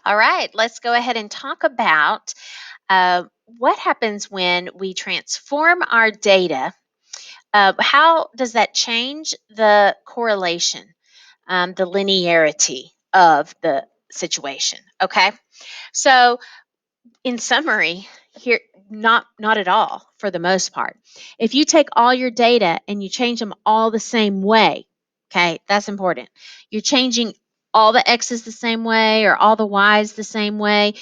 All right, let's go ahead and talk about what happens when we transform our data. How does that change the correlation, the linearity of the situation? Okay, so in summary, here not at all for the most part. If you take all your data and you change them all the same way, okay, that's important. You're changing all the x's the same way or all the y's the same way.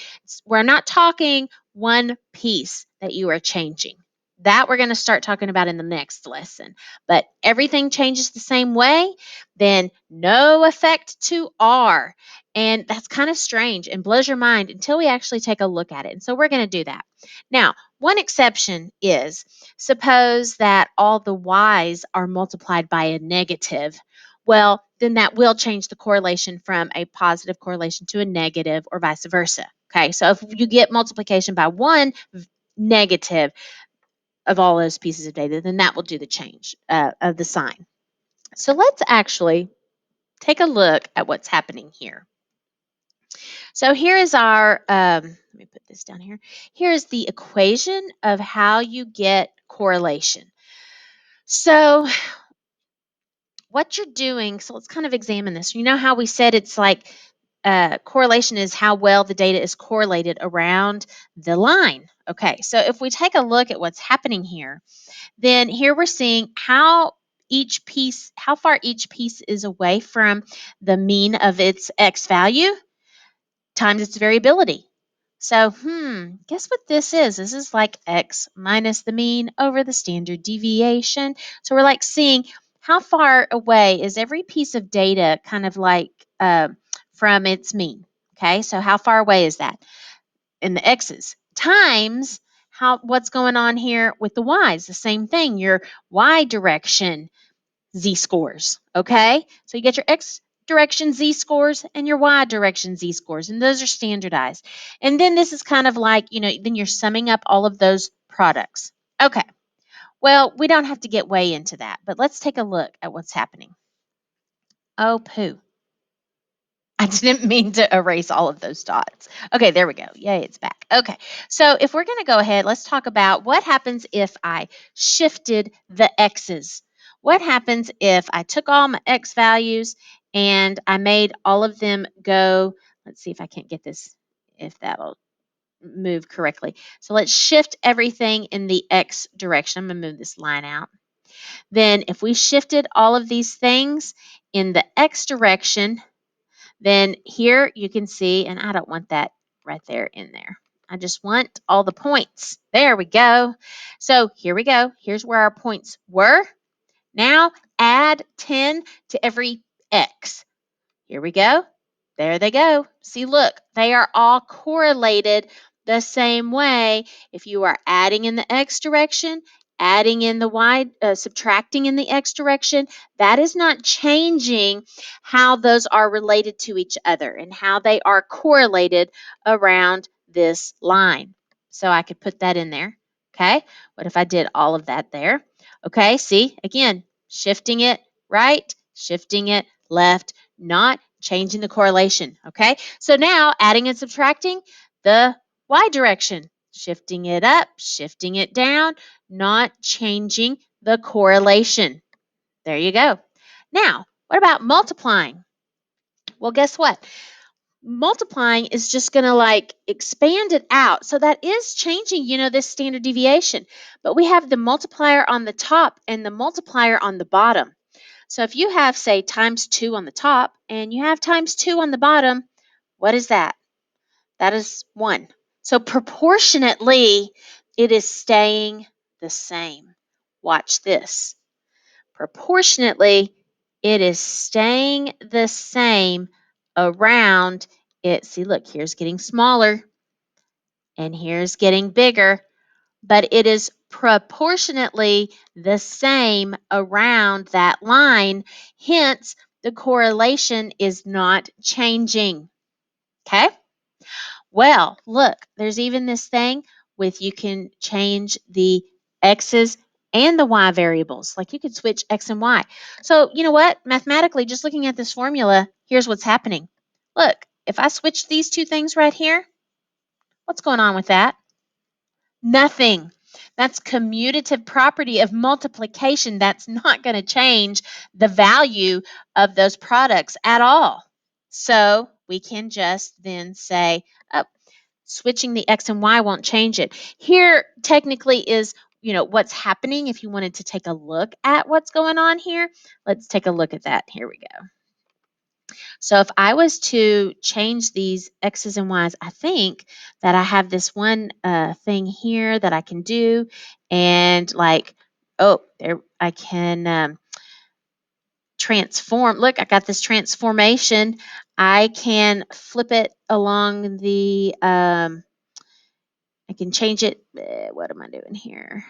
We're not talking one piece that you are changing. That we're going to start talking about in the next lesson. But everything changes the same way, then no effect to R. And that's kind of strange and blows your mind until we actually take a look at it. And so we're going to do that. Now, one exception is suppose that all the y's are multiplied by a negative. Well, then that will change the correlation from a positive correlation to a negative or vice versa. Okay, so if you get multiplication by one negative of all those pieces of data, then that will do the change of the sign. So let's actually take a look at what's happening here. So here is our, let me put this down here. Here is the equation of how you get correlation. So what you're doing, so let's kind of examine this. You know how we said it's like correlation is how well the data is correlated around the line. Okay, so if we take a look at what's happening here, then here we're seeing how far each piece is away from the mean of its x value times its variability. So, guess what this is? This is like x minus the mean over the standard deviation. So we're like seeing how far away is every piece of data kind of like from its mean. Okay, so how far away is that in the x's times what's going on here with the y's? The same thing, your y direction z-scores, okay? So you get your x direction z-scores and your y direction z-scores, and those are standardized. And then this is kind of like, then you're summing up all of those products. Okay, well, we don't have to get way into that, but let's take a look at what's happening. Oh, poo. I didn't mean to erase all of those dots. Okay, there we go. Yay, it's back. Okay, so if we're going to go ahead, let's talk about what happens if I shifted the x's. What happens if I took all my x values and I made all of them go, let's see if I can't get this, if that'll move correctly. So let's shift everything in the x direction. I'm going to move this line out. Then if we shifted all of these things in the x direction, then here you can see, and I don't want that right there in there. I just want all the points. There we go. So here we go. Here's where our points were. Now add 10 to every x. Here we go. There they go. See, look, they are all correlated the same way. If you are adding in the x direction, adding in the y, subtracting in the x direction, that is not changing how those are related to each other and how they are correlated around this line. So I could put that in there. Okay. What if I did all of that there? Okay. See, again, shifting it right, shifting it left, not changing the correlation, okay? So now adding and subtracting the y direction, shifting it up, shifting it down, not changing the correlation. There you go. Now, what about multiplying? Well, guess what? Multiplying is just going to like expand it out. So that is changing, this standard deviation. But we have the multiplier on the top and the multiplier on the bottom. So if you have, say, times 2 on the top and you have times 2 on the bottom, what is that? That is 1. So proportionately, it is staying the same. Watch this. Proportionately, it is staying the same around it. See, look, here's getting smaller and here's getting bigger, but it is proportionately the same around that line. Hence, the correlation is not changing. Okay? Well, look, there's even this thing with you can change the x's and the y variables. Like you could switch x and y. So, you know what? Mathematically, just looking at this formula, here's what's happening. Look, if I switch these two things right here, what's going on with that? Nothing. That's commutative property of multiplication. That's not going to change the value of those products at all. So we can just then say, oh, switching the x and y won't change it. Here technically is, what's happening. If you wanted to take a look at what's going on here, let's take a look at that. Here we go. So if I was to change these x's and y's, I think that I have this one thing here that I can do, and like, oh, there I can transform. Look, I got this transformation. I can flip it along the. I can change it. What am I doing here?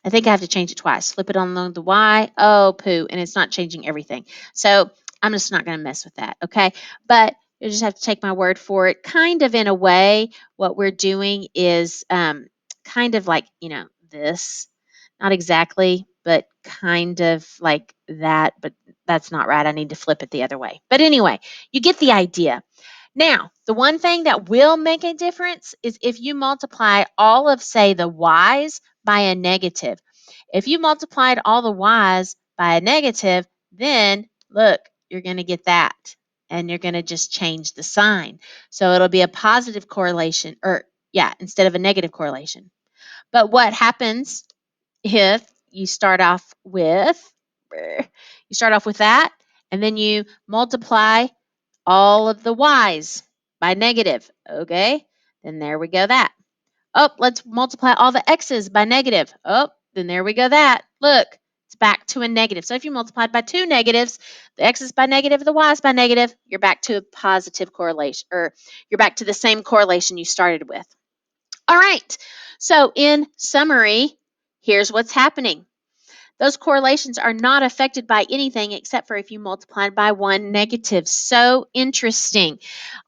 I think I have to change it twice. Flip it on the Y. Oh, poo. And it's not changing everything. So I'm just not going to mess with that. Okay. But you just have to take my word for it. Kind of in a way, what we're doing is kind of like, this. Not exactly, but kind of like that. But that's not right. I need to flip it the other way. But anyway, you get the idea. Now, the one thing that will make a difference is if you multiply all of, say, the y's by a negative. If you multiplied all the y's by a negative, then look, you're going to get that. And you're going to just change the sign. So it'll be a positive correlation, or yeah, instead of a negative correlation. But what happens if you start off with that, and then you multiply all of the y's by negative, okay? Then there we go that. Oh, let's multiply all the x's by negative. Oh, then there we go that. Look, it's back to a negative. So if you multiplied by two negatives, the x's by negative, the y's by negative, you're back to a positive correlation, or you're back to the same correlation you started with. All right, so in summary, here's what's happening. Those correlations are not affected by anything except for if you multiplied by one negative. So interesting.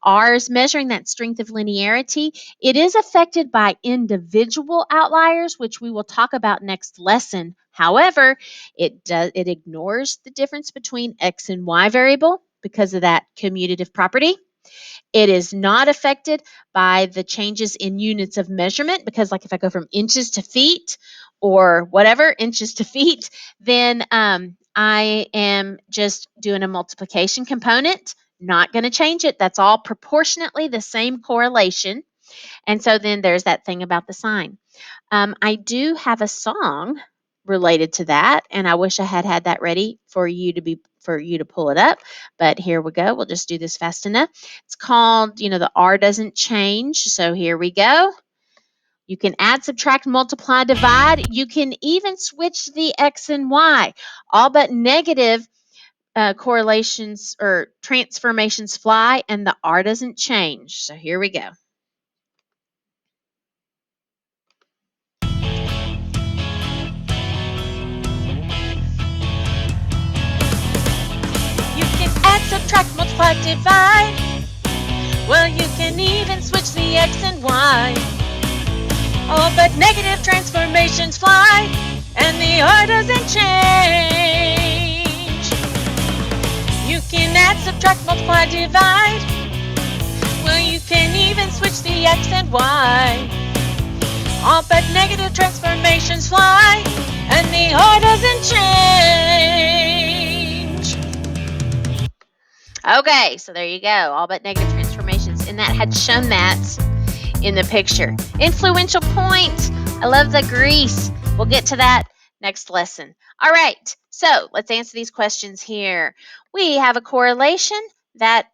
Ours measuring that strength of linearity, it is affected by individual outliers, which we will talk about next lesson. However, it ignores the difference between x and y variable because of that commutative property. It is not affected by the changes in units of measurement because, like, if I go from inches to feet or whatever, inches to feet, then I am just doing a multiplication component. Not going to change it. That's all proportionately the same correlation. And so then there's that thing about the sign. I do have a song related to that, and I wish I had had that ready for you to pull it up. But here we go. We'll just do this fast enough. It's called, the R doesn't change. So here we go. You can add, subtract, multiply, divide. You can even switch the X and Y. All but negative correlations or transformations fly, and the R doesn't change. So here we go. You can add, subtract, multiply, divide. Well, you can even switch the X and Y. Oh, but negative transformations fly, and the R doesn't change. You can add, subtract, multiply, divide. Well, you can even switch the X and Y. Oh, but negative transformations fly, and the R doesn't change. Okay, so there you go. All but negative transformations. And that had shown that in the picture. Influential point. I love the grease. We'll get to that next lesson. All right, so let's answer these questions here. We have a correlation that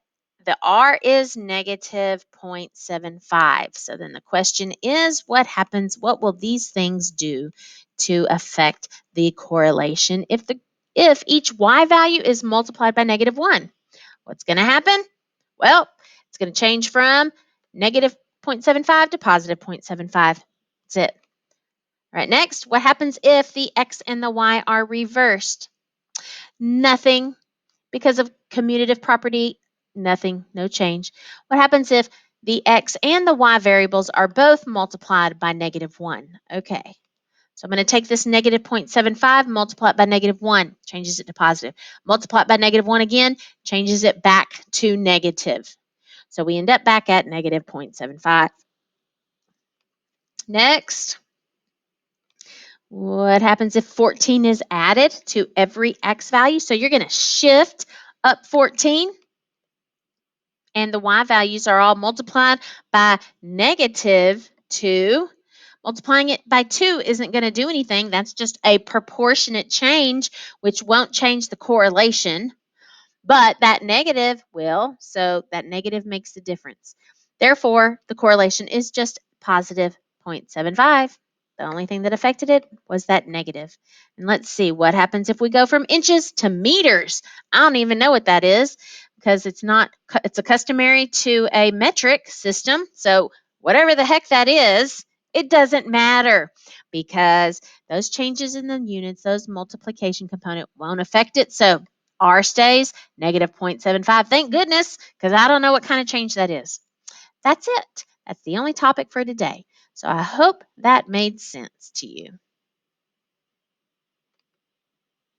the R is negative 0.75. So then the question is, what happens? What will these things do to affect the correlation if each Y value is multiplied by negative 1? What's going to happen? Well, it's going to change from negative 0.75 to positive 0.75. That's it. All right, next, what happens if the X and the Y are reversed? Nothing. Because of commutative property, nothing, no change. What happens if the X and the Y variables are both multiplied by negative 1? Okay. So I'm going to take this negative 0.75, multiply it by negative 1, changes it to positive. Multiply it by negative 1 again, changes it back to negative. So we end up back at negative 0.75. Next, what happens if 14 is added to every x value? So you're going to shift up 14, and the y values are all multiplied by negative 2. Multiplying it by 2 isn't going to do anything. That's just a proportionate change, which won't change the correlation. But that negative will, so that negative makes the difference. Therefore, the correlation is just positive 0.75. The only thing that affected it was that negative. And let's see what happens if we go from inches to meters. I don't even know what that is because it's a customary to a metric system. So whatever the heck that is, it doesn't matter because those changes in the units, those multiplication component won't affect it. So R stays negative 0.75. Thank goodness, because I don't know what kind of change that is. That's it. That's the only topic for today. So I hope that made sense to you.